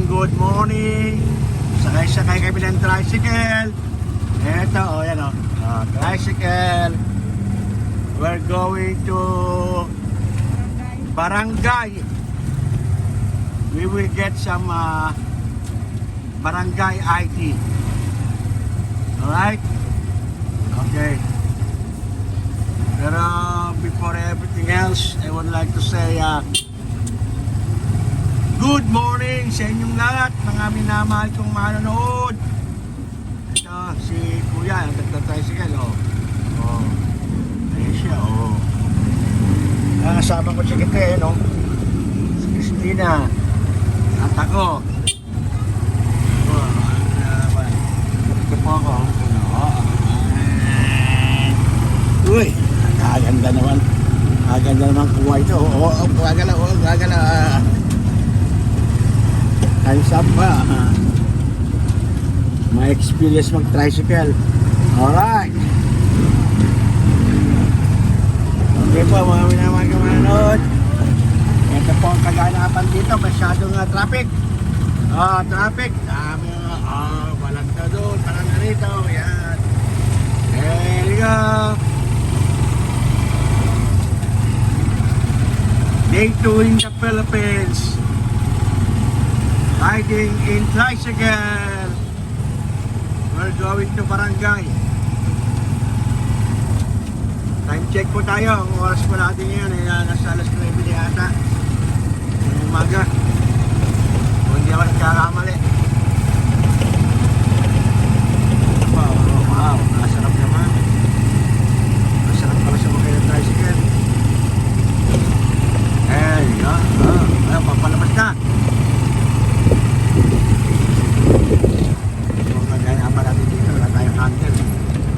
good morning. Sakay-sakay kami ng tricycle. Eto, yan tricycle. We're going to Barangay. We will get some Barangay ID. Alright? Okay. Pero before everything else, I would like to say good morning sa inyong lahat, mga minamahal kong manonood. Ito, si Kuya, ang nagtatricycle, Ayan siya, Kasama ko si Kite, si Christina. At ako. Ito po ako. Uy, kaganda naman. Kaganda naman kuha ito. Kagala. Time's up ba? May experience mag-tricycle. Alright. Okay po, mga minamahal kong manonood. Ito po ang kaganapan dito. Masyadong traffic. Traffic. Dami walang na doon. Parang na rito. Yan. There you go. Day 2 in the Philippines. Riding in tricycle. We're going to Barangay. Time check po tayo. Ang oras po natin ngayon ay nasa alas 9 yata ng umaga. Kung hindi ako nagkakamali. Wow, masarap naman. Masarap pala sa mga ng tricycle. Ayun, papalabas na.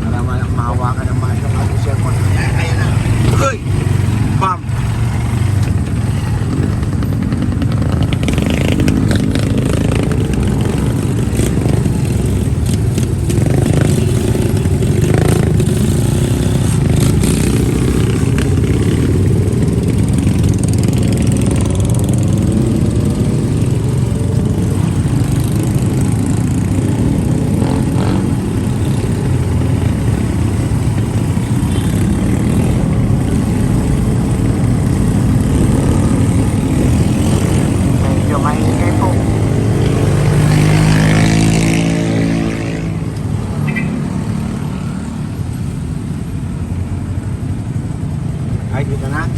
Para mahawakan ng mga isang ating cellphone. Ayan na. Uy! Bam! Ay, dito na? Ano?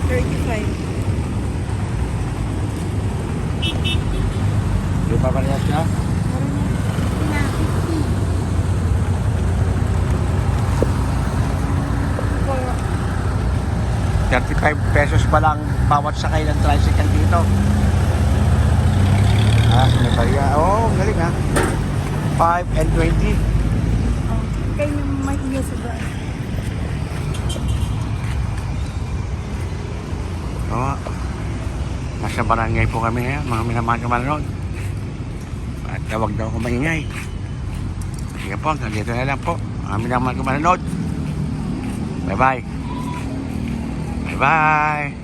35. Di pa parehas ka? 35 pesos pa lang bawat sakay ng tricycle dito. Sinabaya. Galing 5 and 20. Kayo may iya sa ba? Nasa barangay po kami ngayon, mga minamahal kong manonood. At tawag daw ako maingay. Sige po, hanggang dito na lang po. Mga minamahal kong manonood. Bye-bye. Bye-bye.